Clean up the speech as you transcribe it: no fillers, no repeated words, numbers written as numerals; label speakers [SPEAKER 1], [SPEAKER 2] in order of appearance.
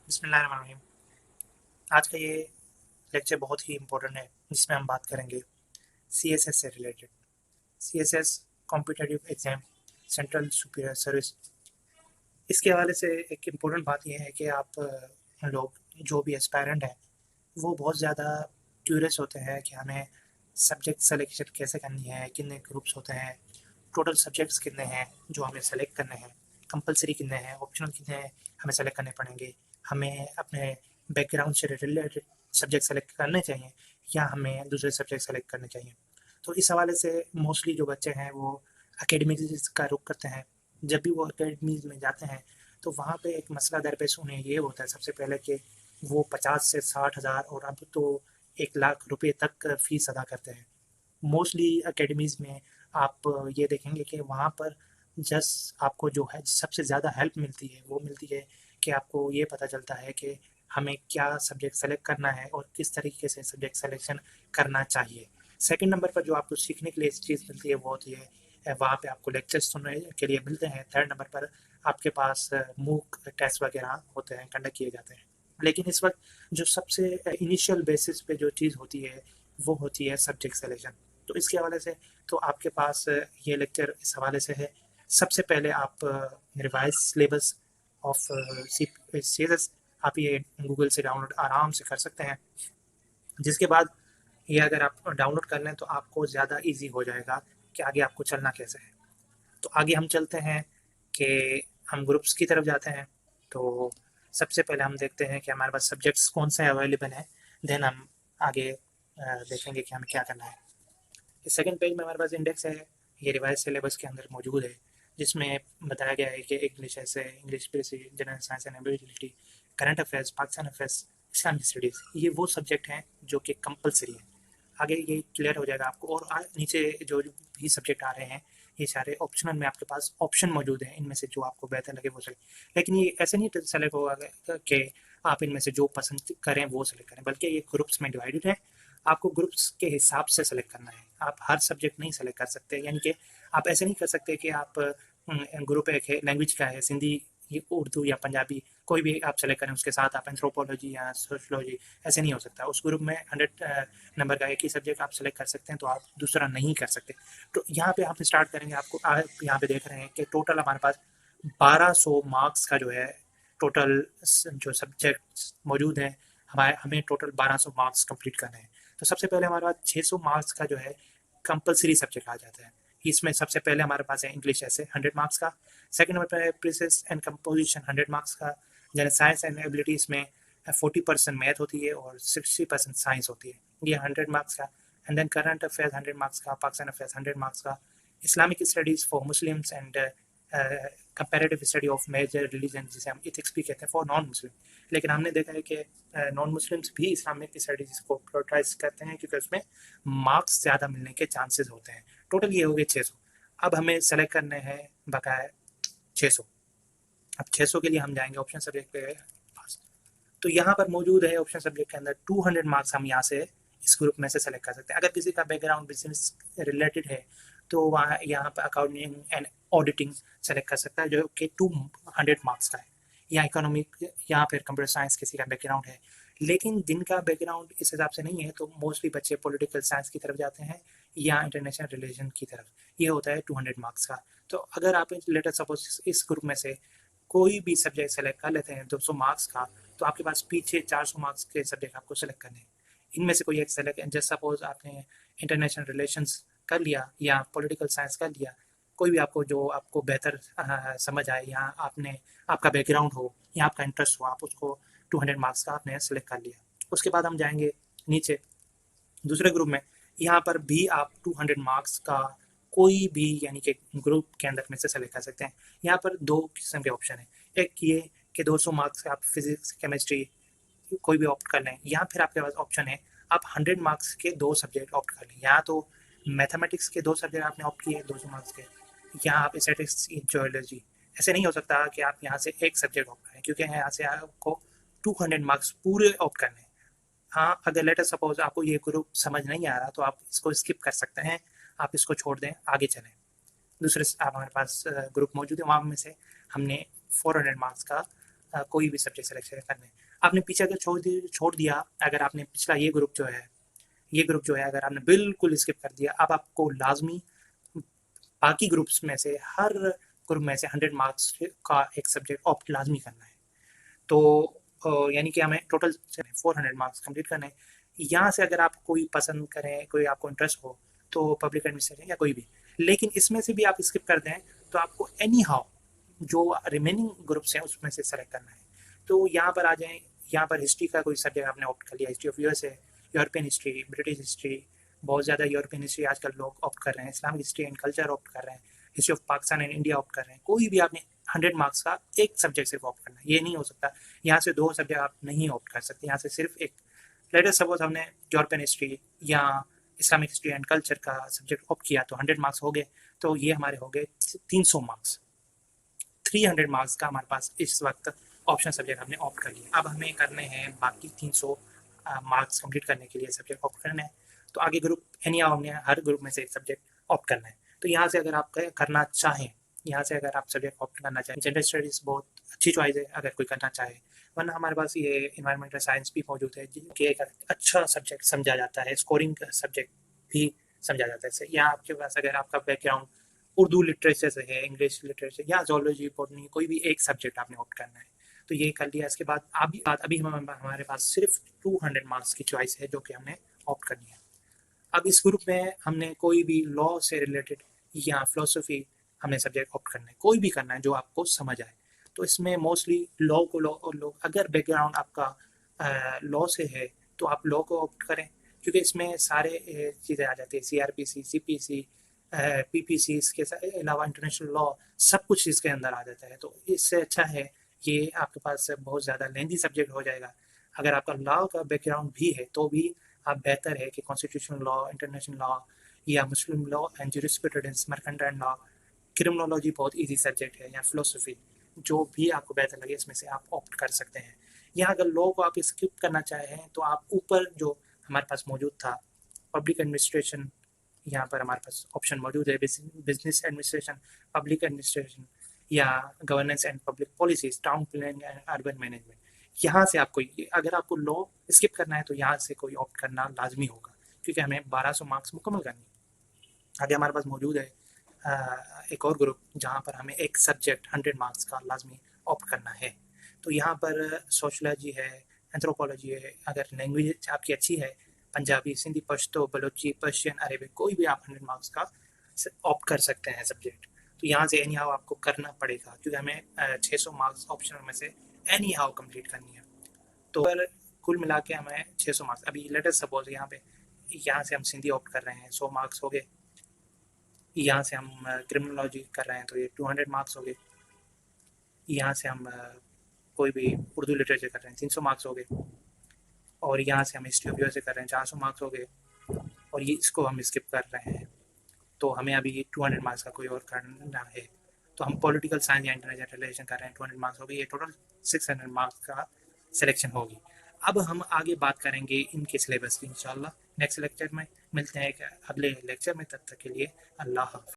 [SPEAKER 1] बिस्मिल्लाहिर्रहमानिर्रहीम। आज का ये लेक्चर बहुत ही इम्पोर्टेंट है जिसमें हम बात करेंगे सीएसएस से related. CSS competitive exam central superior service. इसके हवाले से एक इम्पोर्टेंट बात यह है कि आप लोग जो भी एस्पायरेंट हैं वो बहुत ज़्यादा क्यूरियस होते हैं कि हमें सब्जेक्ट सेलेक्शन कैसे करनी है, कितने ग्रुप्स होते हैं, टोटल सब्जेक्ट्स कितने हैं जो हमें सेलेक्ट करने हैं, कंपलसरी कितने हैं, ऑप्शनल कितने हैं हमें सेलेक्ट करने पड़ेंगे, हमें अपने बैकग्राउंड से रिलेटेड सब्जेक्ट सेलेक्ट करने चाहिए या हमें दूसरे सब्जेक्ट सेलेक्ट करने चाहिए। तो इस हवाले से मोस्टली जो बच्चे हैं वो अकेडमीज का रुख करते हैं। जब भी वो अकेडमीज में जाते हैं तो वहाँ पे एक मसला दरपेश उन्हें ये होता है सबसे पहले कि वो 50 से 60 हज़ार और अब तो 1 लाख रुपए तक फ़ीस अदा करते हैं। मोस्टली अकेडमीज़ में आप ये देखेंगे कि वहाँ पर जस्ट आपको जो है सबसे ज़्यादा हेल्प मिलती है वो मिलती है कि आपको ये पता चलता है कि हमें क्या सब्जेक्ट सेलेक्ट करना है और किस तरीके से सब्जेक्ट सेलेक्शन करना चाहिए। सेकंड नंबर पर जो आपको सीखने के लिए इस चीज़ मिलती है वो होती है वहाँ पे आपको लेक्चर्स सुनने के लिए मिलते हैं। थर्ड नंबर पर आपके पास मूक टेस्ट वगैरह होते हैं, कंडक्ट किए जाते हैं। लेकिन इस वक्त जो सबसे इनिशियल बेसिस पे जो चीज़ होती है वो होती है सब्जेक्ट सिलेक्शन। तो इसके हवाले से तो आपके पास ये लेक्चर इस हवाले से है। सबसे पहले आप revise syllabus of C S आप ये गूगल से डाउनलोड आराम से कर सकते हैं। जिसके बाद ये अगर आप डाउनलोड कर लें तो आपको ज़्यादा इजी हो जाएगा कि आगे आपको चलना कैसे है। तो आगे हम चलते हैं कि हम ग्रुप्स की तरफ जाते हैं। तो सबसे पहले हम देखते हैं कि हमारे पास सब्जेक्ट्स कौन से अवेलेबल हैं। देन हम आगे देखेंगे कि हमें क्या करना है। सेकंड पेज में हमारे पास इंडेक्स है, ये रिवाइज सिलेबस के अंदर मौजूद है जिसमें बताया गया है कि इंग्लिश ऐसे, English literacy, general science and ability, current affairs, Pakistan affairs, Islamic studies, ये वो सब्जेक्ट हैं जो कि कंपलसरी है। आगे ये क्लियर हो जाएगा आपको। और नीचे जो भी सब्जेक्ट आ रहे हैं ये सारे ऑप्शनल में आपके पास ऑप्शन मौजूद हैं, इनमें से जो आपको बेहतर लगे वो सेलेक्ट। लेकिन ये ऐसे नहीं सेलेक्ट होगा कि आप इनमें से जो पसंद करें वो सेलेक्ट करें, बल्कि ये ग्रुप्स में डिवाइडेड है। आपको ग्रुप्स के हिसाब से सेलेक्ट करना है, आप हर सब्जेक्ट नहीं सेलेक्ट कर सकते। यानी कि आप ऐसे नहीं कर सकते कि आप ग्रुप एक है, लैंग्वेज का है, सिंधी, उर्दू या पंजाबी, कोई भी आप सेलेक्ट करें उसके साथ आप एंथ्रोपोलॉजी या सोशलॉजी, ऐसे नहीं हो सकता। उस ग्रुप में 100 नंबर का एक ही सब्जेक्ट आप सेलेक्ट कर सकते हैं, तो आप दूसरा नहीं कर सकते। तो यहाँ पे आप स्टार्ट करेंगे, आपको आप यहाँ पे देख रहे हैं कि टोटल हमारे पास 1200 मार्क्स का जो है टोटल जो सब्जेक्ट मौजूद हैं, हमें टोटल 1200 मार्क्स कंप्लीट करने हैं। तो सबसे पहले हमारे पास 600 मार्क्स का जो है कंपलसरी सब्जेक्ट आ जाता है। इसमें सबसे पहले हमारे पास है इंग्लिश ऐसे 100 मार्क्स का। सेकंड नंबर पर है प्रीसेस एंड कंपोजिशन 100 मार्क्स का। जनरल साइंस एंड एबिलिटीज़ में 40% मैथ होती है और 60% साइंस होती है, ये 100 मार्क्स का। And then current affairs 100 marks का, पाकिस्तान अफेयर्स 100 मार्क्स का, Islamic studies for Muslims and comparative study of major religion जिसे हम इथिक्स भी कहते हैं फॉर नॉन मुस्लिम। लेकिन हमने देखा है कि नॉन मुस्लिम्स भी इस्लामिक स्टडीज़ को प्रोटाइज करते हैं क्योंकि उसमें मार्क्स ज़्यादा मिलने के चांसेस होते हैं। टोटल ये हो गए 600। अब हमें सेलेक्ट करने हैं बकाया 600। अब 600 के लिए हम जाएंगे ऑप्शन सब्जेक्ट पे पास। तो यहाँ पर मौजूद है ऑप्शन सब्जेक्ट के अंदर 200 मार्क्स हम यहाँ से इस ग्रुप में से सेलेक्ट कर सकते हैं। अगर किसी का बैकग्राउंड बिजनेस रिलेटेड है तो वहाँ यहाँ पर अकाउंटिंग एंड ऑडिटिंग सेलेक्ट कर सकता है जो कि 200 मार्क्स का है, या इकोनॉमिक या फिर कंप्यूटर साइंस किसी का बैकग्राउंड है। लेकिन जिनका बैकग्राउंड इस हिसाब से नहीं है तो मोस्टली बच्चे पॉलिटिकल साइंस की तरफ जाते हैं या इंटरनेशनल रिलेशन की तरफ, ये होता है 200 मार्क्स का। तो अगर आप लेटर सपोज इस ग्रुप में से कोई भी सब्जेक्ट सेलेक्ट कर लेते हैं 200 मार्क्स का, तो आपके पास पीछे 400 मार्क्स के सब्जेक्ट आपको सेलेक्ट करने हैं। इनमें से कोई एक सेलेक्ट, जैसे सपोज आपने इंटरनेशनल रिलेशंस कर लिया या पॉलिटिकल साइंस कर लिया, कोई भी आपको जो आपको बेहतर समझ आए या आपने आपका बैकग्राउंड हो या आपका इंटरेस्ट हो, आप उसको 200 मार्क्स का आपने सेलेक्ट कर लिया। उसके बाद हम जाएंगे नीचे दूसरे ग्रुप में। यहाँ पर भी आप 200 मार्क्स का कोई भी यानी कि ग्रुप के अंदर में से सेलेक्ट कर सकते हैं। यहाँ पर दो किस्म के ऑप्शन है। एक ये कि 200 मार्क्स का आप फिजिक्स केमिस्ट्री कोई भी ऑप्ट कर लें, या फिर आपके पास ऑप्शन है आप 100 मार्क्स के दो सब्जेक्ट ऑप्ट कर लें। या तो मैथमेटिक्स के दो सब्जेक्ट आपने ऑप्ट किए 200 मार्क्स के, या आप स्टैटिस्टिक्स जियोलॉजी। ऐसे नहीं हो सकता कि आप यहाँ से एक सब्जेक्ट ऑप्ट करें क्योंकि यहाँ से आपको 200 मार्क्स पूरे ऑप्ट करने हैं। हाँ, अगर लेटर सपोज आपको ये ग्रुप समझ नहीं आ रहा तो आप इसको स्किप कर सकते हैं, आप इसको छोड़ दें, आगे चलें। दूसरे आप हमारे पास ग्रुप मौजूद है, वहाँ में से हमने 400 मार्क्स का कोई भी सब्जेक्ट सेलेक्ट करना है। आपने पीछे अगर छोड़ दिया, अगर आपने पिछला ये ग्रुप जो है अगर आपने बिल्कुल स्किप कर दिया, अब आपको लाजमी बाकी ग्रुप्स में से हर ग्रुप में से 100 मार्क्स का एक सब्जेक्ट ऑप्ट लाजमी करना है। तो यानी कि हमें टोटल 400 मार्क्स कंप्लीट करने हैं। यहाँ से अगर आप कोई पसंद करें, कोई आपको इंटरेस्ट हो, तो पब्लिक एडमिनिस्ट्रेशन या कोई भी, लेकिन इसमें से भी आप स्किप कर दें तो आपको एनी हाउ जो रिमेनिंग ग्रुप्स हैं उसमें से सेलेक्ट करना है। तो यहाँ पर आ जाएं, यहाँ पर हिस्ट्री का कोई सब्जेक्ट आपने ऑप्ट कर लिया, हिस्ट्री ऑफ यूएस है, यूरोपियन हिस्ट्री, ब्रिटिश हिस्ट्री, बहुत ज़्यादा यूरोपियन हिस्ट्री आजकल लोग ऑप्ट कर रहे हैं, Islamic history and culture opt कर रहे हैं, history of Pakistan and India opt कर रहे हैं। कोई भी आपने 100 मार्क्स का एक सब्जेक्ट सिर्फ ऑप्ट करना है, ये नहीं हो सकता यहाँ से 2 सब्जेक्ट आप नहीं ऑप्ट कर सकते, यहाँ से सिर्फ एक। लेट अस सपोज हमने यूरोपियन हिस्ट्री या इस्लामिक हिस्ट्री एंड कल्चर का सब्जेक्ट ऑप्ट किया तो 100 मार्क्स हो गए, तो ये हमारे हो गए 300 मार्क्स। 300 मार्क्स का हमारे पास इस वक्त ऑप्शन सब्जेक्ट हमने ऑप्ट कर लिया। अब हमें करने हैं बाकी 300 मार्क्स कंप्लीट करने के लिए सब्जेक्ट ऑप्ट करना है। तो आगे ग्रुप एनी हमने हर ग्रुप में से एक सब्जेक्ट ऑप्ट करना है। तो यहाँ से अगर आप करना चाहें, यहाँ से अगर आप सब्जेक्ट ऑप्ट करना चाहें, जनरल स्टडीज़ बहुत अच्छी चॉइस है अगर कोई करना चाहे, वरना हमारे पास ये इन्वायरमेंटल साइंस भी मौजूद है कि एक अच्छा सब्जेक्ट समझा जाता है, स्कोरिंग सब्जेक्ट भी समझा जाता है। यहाँ आपके पास अगर आपका बैकग्राउंड उर्दू लिटरेचर से है, इंग्लिश लिटरेचर या जोलॉजी बॉटनी, कोई भी एक सब्जेक्ट आपने ऑप्ट करना है, तो ये कर लिया। इसके बाद अभी हमारे पास सिर्फ 200 मार्क्स की चॉइस है जो कि हमने ऑप्ट करनी है। अब इस ग्रुप में हमने कोई भी लॉ से रिलेटेड या फिलोसफी हमने सब्जेक्ट ऑप्ट करना है, कोई भी करना है जो आपको समझ आए। तो इसमें मोस्टली लॉ अगर बैकग्राउंड आपका लॉ से है तो आप लॉ को ऑप्ट करें, क्योंकि इसमें सारे चीज़ें आ जाती है, CRPC, CPC, PPC, इसके अलावा इंटरनेशनल लॉ, सब कुछ इसके अंदर आ जाता है। तो इससे अच्छा है ये आपके पास बहुत ज़्यादा लेंथी सब्जेक्ट हो जाएगा। अगर आपका लॉ का बैकग्राउंड भी है तो भी आप बेहतर है कि कॉन्स्टिट्यूशनल लॉ, इंटरनेशनल लॉ या मुस्लिम law and jurisprudence, mercantile law, criminology बहुत इजी सब्जेक्ट है, या फिलोसफी, जो भी आपको बेहतर लगे इसमें से आप ऑप्ट कर सकते हैं। या अगर लॉ को आप स्किप करना चाहें तो आप ऊपर जो हमारे पास मौजूद था पब्लिक एडमिनिस्ट्रेशन, यहाँ पर हमारे पास ऑप्शन मौजूद है, बिजनेस एडमिनिस्ट्रेशन, पब्लिक एडमिनिस्ट्रेशन या governance and public policies, town planning and urban management. यहाँ से आपको अगर आपको लॉ स्किप करना है तो यहाँ से कोई ऑप्ट करना लाजमी होगा, क्योंकि हमें 1200 मार्क्स मुकम्मल करनी है। आगे हमारे पास मौजूद है एक और ग्रुप जहाँ पर हमें एक सब्जेक्ट 100 मार्क्स का लाजमी ऑप्ट करना है। तो यहाँ पर सोशलॉजी है, एंथ्रोपोलॉजी है, अगर लैंग्वेज आपकी अच्छी है, पंजाबी, सिंधी, पश्तो, बलोची, पर्शियन, अरेबिक, कोई भी आप 100 मार्क्स का ऑप्ट कर सकते हैं सब्जेक्ट। तो यहाँ से एनी हाउ आपको करना पड़ेगा, क्योंकि हमें 600 मार्क्स ऑप्शनल में से एनी हाउ कम्प्लीट करनी है। तो पर कुल मिला के हमें 600 मार्क्स, अभी लेटेस्ट सपोज यहाँ से हम सिंधी ऑप्ट कर रहे हैं, 100 मार्क्स हो गए। यहाँ से हम क्रिमिनोलॉजी कर रहे हैं तो ये 200 मार्क्स हो गए। यहाँ से हम कोई भी उर्दू लिटरेचर कर रहे हैं, 300 मार्क्स हो गए। और यहाँ से हम हिस्ट्री ऑफ यूएसए कर रहे हैं, 400 मार्क्स हो गए। और ये इसको हम स्किप कर रहे हैं, तो हमें अभी 200 मार्क्स का कोई और करना है। तो हम पॉलिटिकल साइंस या इंटरनेशनल रिलेशन कर रहे हैं, 200 मार्क्स हो गए, ये टोटल 600 मार्क्स का सिलेक्शन होगी। अब हम आगे बात करेंगे इनके सिलेबस की इंशाल्लाह नेक्स्ट लेक्चर में। मिलते हैं एक अगले लेक्चर में, तब तक के लिए अल्लाह हाफ़िज़।